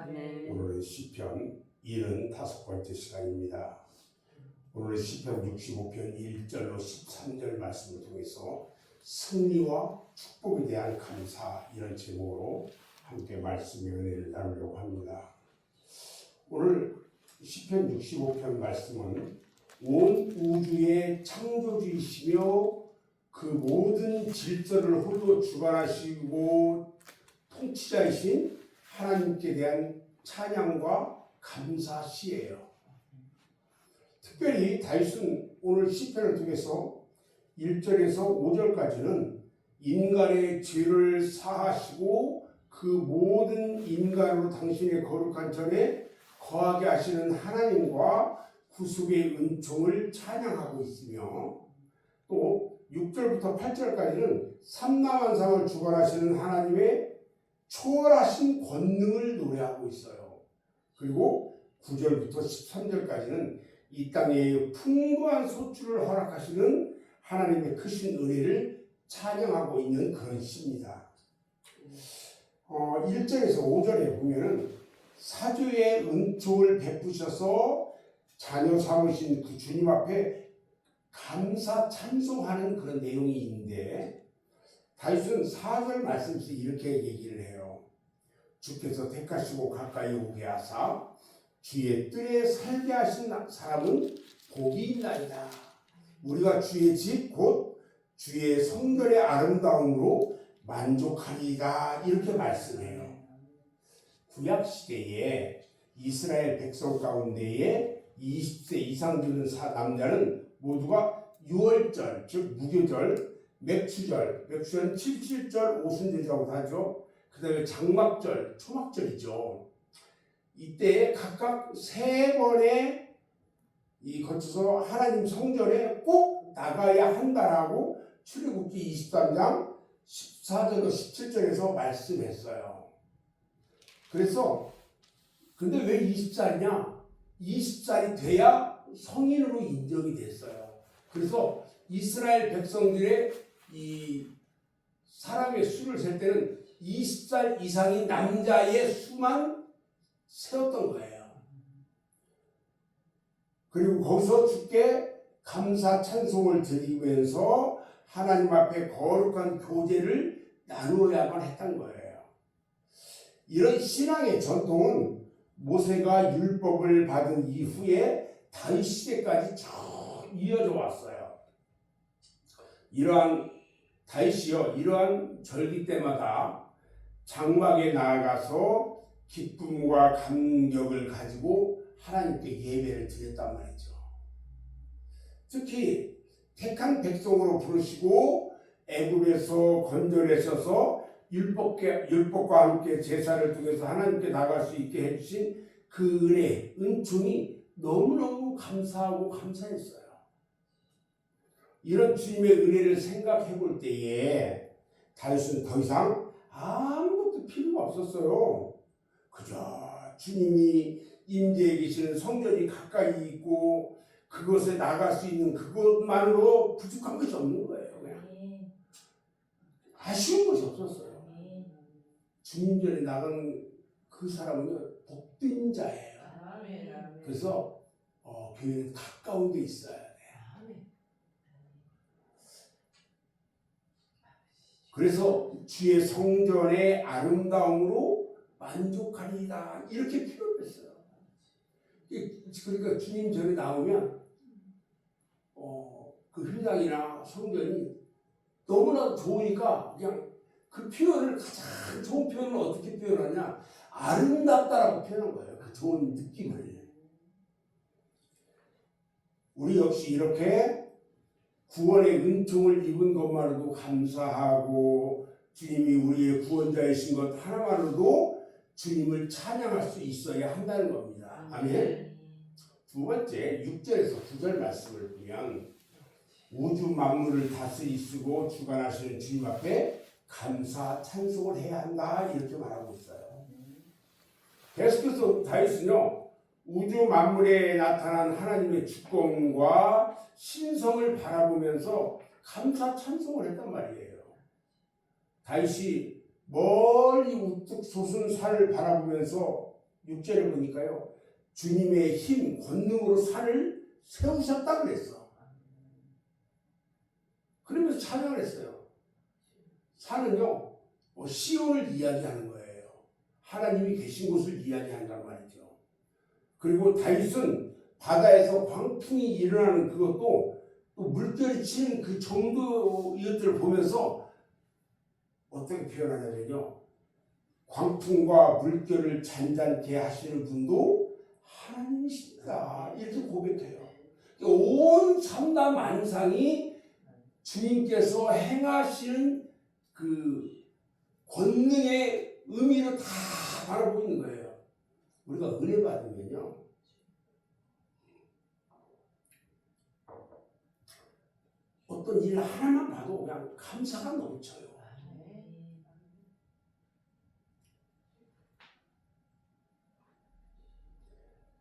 아멘. 오늘은 시편 75번째 시간입니다. 오늘은 시편 65편 1절로 13절 말씀을 통해서 승리와 축복에 대한 감사, 이런 제목으로 함께 말씀의 은혜를 나누려고 합니다. 오늘 시편 65편 말씀은 온 우주의 창조주이시며 그 모든 질서를 홀로 주관하시고 통치자이신 하나님께 대한 찬양과 감사 시예요. 특별히 다윗은 오늘 시편을 통해서 1절에서 5절까지는 인간의 죄를 사하시고 그 모든 인간으로 당신의 거룩한 전에 거하게 하시는 하나님과 구속의 은총을 찬양하고 있으며, 또 6절부터 8절까지는 삼라만상을 주관하시는 하나님의 초월하신 권능을 노래하고 있어요. 그리고 9절부터 13절까지는 이 땅에 풍부한 소출을 허락하시는 하나님의 크신 은혜를 찬양하고 있는 그런 시입니다. 1절에서 5절에 보면은 사주의 은총을 베푸셔서 자녀 삼으신 그 주님 앞에 감사 찬송하는 그런 내용이 있는데, 다윗은 4절 말씀에서 이렇게 얘기를 해요. 주께서 택하시고 가까이 오게 하사 주의 뜰에 살게 하신 사람은 복이 있나이다. 우리가 주의 집 곧 주의 성전의 아름다움으로 만족하리이다, 이렇게 말씀해요. 구약 시대에 이스라엘 백성 가운데에 20세 이상 되는 남자는 모두가 유월절, 즉 무교절, 맥추절은 77절, 오순절이라고 하죠. 그 다음에 장막절, 초막절이죠. 이때 각각 3번에 거쳐서 하나님 성전에 꼭 나가야 한다라고 출애굽기 23장 14절과 17절에서 말씀했어요. 그래서 근데 왜 20살이냐? 20살이 돼야 성인으로 인정이 됐어요. 그래서 이스라엘 백성들의 이 사람의 수를 셀 때는 20살 이상인 남자의 수만 세웠던 거예요. 그리고 거기서 주께 감사 찬송을 드리면서 하나님 앞에 거룩한 교제를 나누어야만 했던 거예요. 이런 신앙의 전통은 모세가 율법을 받은 이후에 다윗 시대까지 쭉 이어져 왔어요. 이러한 절기 때마다 장막에 나아가서 기쁨과 감격을 가지고 하나님께 예배를 드렸단 말이죠. 특히 택한 백성으로 부르시고 애굽에서 건져내셔서 율법과 함께 제사를 통해서 하나님께 나갈 수 있게 해주신 그 은혜, 은총이 너무너무 감사하고 감사했어요. 이런 주님의 은혜를 생각해 볼 때에 다윗은 더 이상 아무것도 필요가 없었어요. 그저 주님이 임재해 계시는 성전이 가까이 있고 그것에 나갈 수 있는 그것만으로 부족한 것이 없는 거예요. 그냥 아쉬운 것이 없었어요. 주님 전에 나간 그 사람은 복된 자예요. 그래서 교회는 가까운 데 있어야 돼요. 그래서 주의 성전의 아름다움으로 만족하리이다, 이렇게 표현했어요. 그러니까 주님 전에 나오면 그 회당이나 성전이 너무나 좋으니까 그냥 그 표현을, 가장 좋은 표현을 어떻게 표현하냐, 아름답다라고 표현한 거예요. 그 좋은 느낌을. 우리 역시 이렇게 구원의 은총을 입은 것만으로도 감사하고 주님이 우리의 구원자이신 것 하나만으로도 주님을 찬양할 수 있어야 한다는 겁니다. 아멘. 두 번째, 6절에서 9절 말씀을 보면 우주 만물을 다스리시고 주관하시는 주님 앞에 감사 찬송을 해야 한다, 이렇게 말하고 있어요. 계속해서 다윗은요, 우주 만물에 나타난 하나님의 주권과 신성을 바라보면서 감사 찬송을 했단 말이에요. 다윗이 멀리 우뚝 솟은 산을 바라보면서 6절을 보니까요. 주님의 힘, 권능으로 산을 세우셨다 그랬어. 그러면서 찬양을 했어요. 산은요, 시온을 이야기하는 거예요. 하나님이 계신 곳을 이야기한단 말이죠. 그리고 다윗은 바다에서 광풍이 일어나는 그것도 또 물결이 치는 그 정도 이것들을 보면서 어떻게 표현하냐면요. 광풍과 물결을 잔잔케 하시는 분도 하나님이십니다. 이렇게 고백해요. 온 삼다 만상이 주님께서 행하시는 그 권능의 의미로 다 바라보고 있는 거예요. 우리가 은혜 받으면요. 어떤 일 하나만 봐도 그냥 감사가 넘쳐요.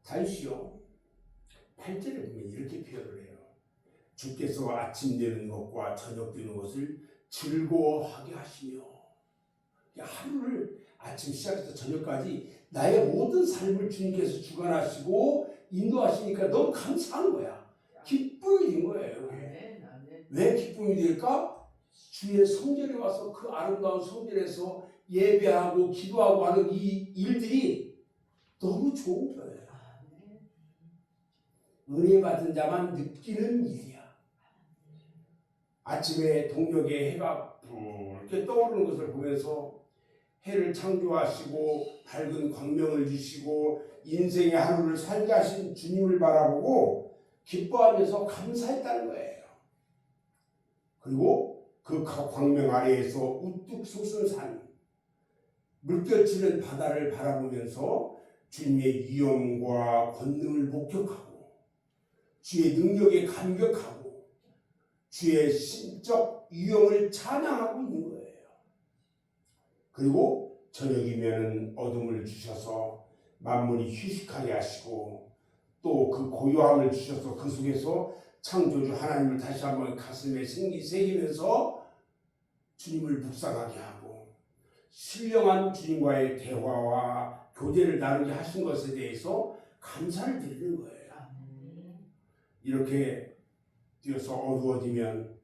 다윗이요. 8절에 보면 이렇게 표현을 해요. 주께서 아침 되는 것과 저녁 되는 것을 즐거워하게 하시며, 하루를 아침 시작해서 저녁까지 나의 모든 삶을 주님께서 주관하시고 인도하시니까 너무 감사한 거야. 기쁨이 된 거예요. 왜 기쁨이 될까? 주의 성전에 와서 그 아름다운 성전에서 예배하고 기도하고 하는 이 일들이 너무 좋은 거예요. 은혜 받은 자만 느끼는 일이야. 아침에 동력의 해가 붉게 떠오르는 것을 보면서 해를 창조하시고 밝은 광명을 주시고 인생의 하루를 살게 하신 주님을 바라보고 기뻐하면서 감사했다는 거예요. 그리고 그 광명 아래에서 우뚝 솟은 산, 물결치는 바다를 바라보면서 주님의 위엄과 권능을 목격하고 주의 능력에 감격하고 주의 신적 위엄을 찬양하고 있는 거예요. 그리고 저녁이면 어둠을 주셔서 만물이 휴식하게 하시고 또 그 고요함을 주셔서 그 속에서 창조주 하나님을 다시 한번 가슴에 새기면서 주님을 묵상하게 하고 신령한 주님과의 대화와 교제를 나누게 하신 것에 대해서 감사를 드리는 거예요. 이렇게 뛰어서 어두워지면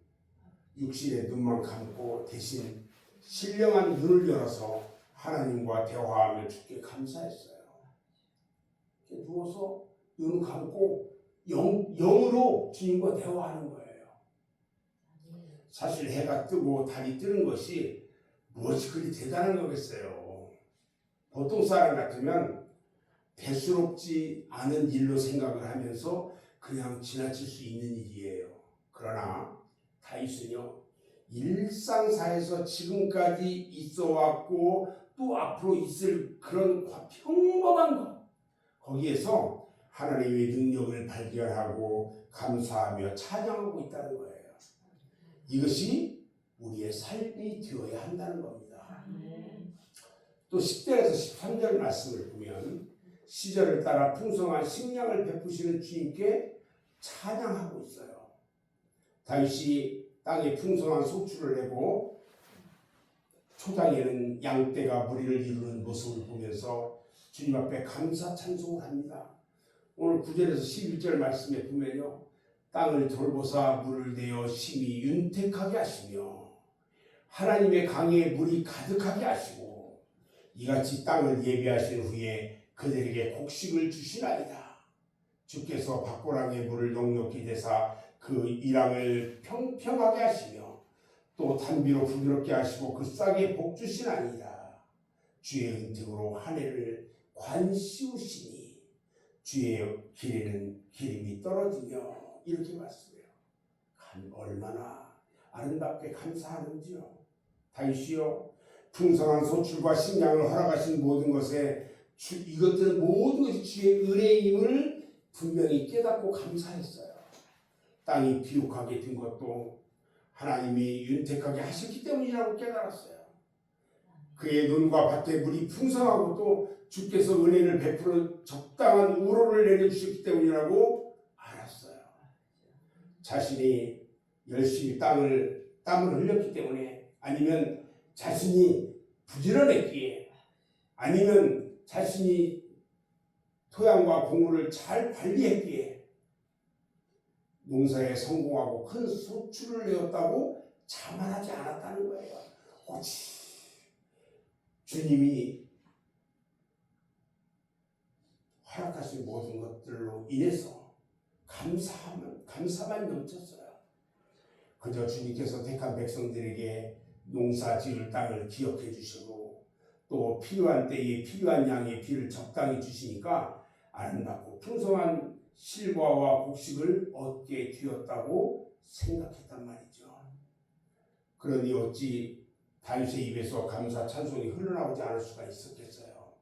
육신의 눈만 감고 대신 신령한 눈을 열어서 하나님과 대화하며 주께 감사했어요. 누워서 눈을 감고 영으로 주님과 대화하는 거예요. 사실 해가 뜨고 달이 뜨는 것이 무엇이 그리 대단한 거겠어요. 보통 사람 같으면 대수롭지 않은 일로 생각을 하면서 그냥 지나칠 수 있는 일이에요. 그러나 다윗은요, 일상사에서 지금까지 있어 왔고 또 앞으로 있을 그런 평범한 것, 거기에서 하나님의 능력을 발견하고 감사하며 찬양하고 있다는 거예요. 이것이 우리의 삶이 되어야 한다는 겁니다. 또 10절에서 13절 말씀을 보면 시절을 따라 풍성한 식량을 베푸시는 주님께 찬양하고 있어요. 다윗이 땅에 풍성한 소출을 내고 초장에는 양떼가 무리를 이루는 모습을 보면서 주님 앞에 감사 찬송을 합니다. 오늘 9절에서 11절 말씀에 보면요, 땅을 돌보사 물을 내어 심히 윤택하게 하시며 하나님의 강에 물이 가득하게 하시고 이같이 땅을 예비하신 후에 그들에게 곡식을 주시나이다. 주께서 밭고랑의 물을 넉넉히 대사 그 이랑을 평평하게 하시며 또 단비로 부드럽게 하시고 그 싹에 복 주시나이다. 주의 은택으로 한 해를 관씌우시니 주의 길에는 기름이 떨어지며, 이렇게 말씀해요. 얼마나 아름답게 감사하는지요. 다윗이요, 풍성한 소출과 식량을 허락하신 모든 것에 이것들은 모든 것이 주의 은혜임을 분명히 깨닫고 감사했어요. 땅이 비옥하게 된 것도 하나님이 윤택하게 하셨기 때문이라고 깨달았어요. 그의 눈과 밭에 물이 풍성하고 또 주께서 은혜를 베풀어 적당한 우로를 내려주셨기 때문이라고 알았어요. 자신이 열심히 땀을 흘렸기 때문에, 아니면 자신이 부지런했기에, 아니면 자신이 토양과 공물을 잘 관리했기에 농사에 성공하고 큰 소출을 내었다고 자만하지 않았다는 거예요. 오직 주님이 허락하신 모든 것들로 인해서 감사만 넘쳤어요. 그저 주님께서 택한 백성들에게 농사 지을 땅을 기억해 주시고 또 필요한 때에 필요한 양의 비를 적당히 주시니까 아름답고 풍성한 실과와 곡식을 얻게 되었다고 생각했단 말이죠. 그러니 어찌 다윗의 입에서 감사 찬송이 흘러나오지 않을 수가 있었겠어요.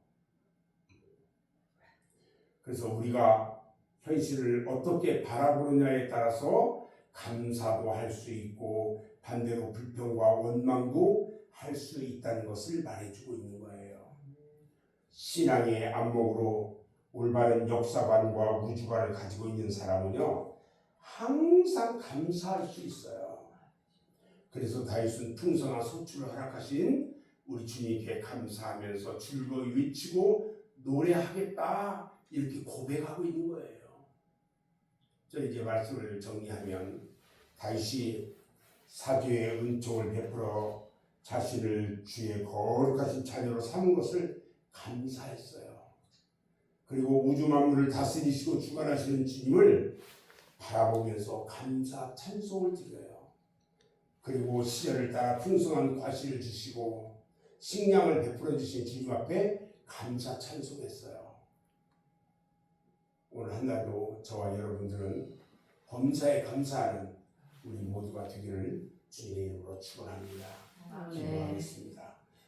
그래서 우리가 현실을 어떻게 바라보느냐에 따라서 감사도 할 수 있고 반대로 불평과 원망도 할 수 있다는 것을 말해주고 있는 거예요. 신앙의 안목으로 올바른 역사관과 우주관을 가지고 있는 사람은요 항상 감사할 수 있어요. 그래서 다윗은 풍성한 소출을 허락하신 우리 주님께 감사하면서 즐거이 외치고 노래하겠다 이렇게 고백하고 있는 거예요. 저 이제 말씀을 정리하면 다윗이 사죄의 은총을 베풀어 자신을 주의 거룩하신 자녀로 삼은 것을 감사했어요. 그리고 우주 만물을 다스리시고 주관하시는 주님을 바라보면서 감사 찬송을 드려요. 그리고 시절을 따라 풍성한 과실을 주시고 식량을 베풀어 주신 주님 앞에 감사 찬송했어요. 오늘 한날도 저와 여러분들은 범사에 감사하는 우리 모두가 되기를 주님의 이름으로 축원합니다. 기도하겠습니다.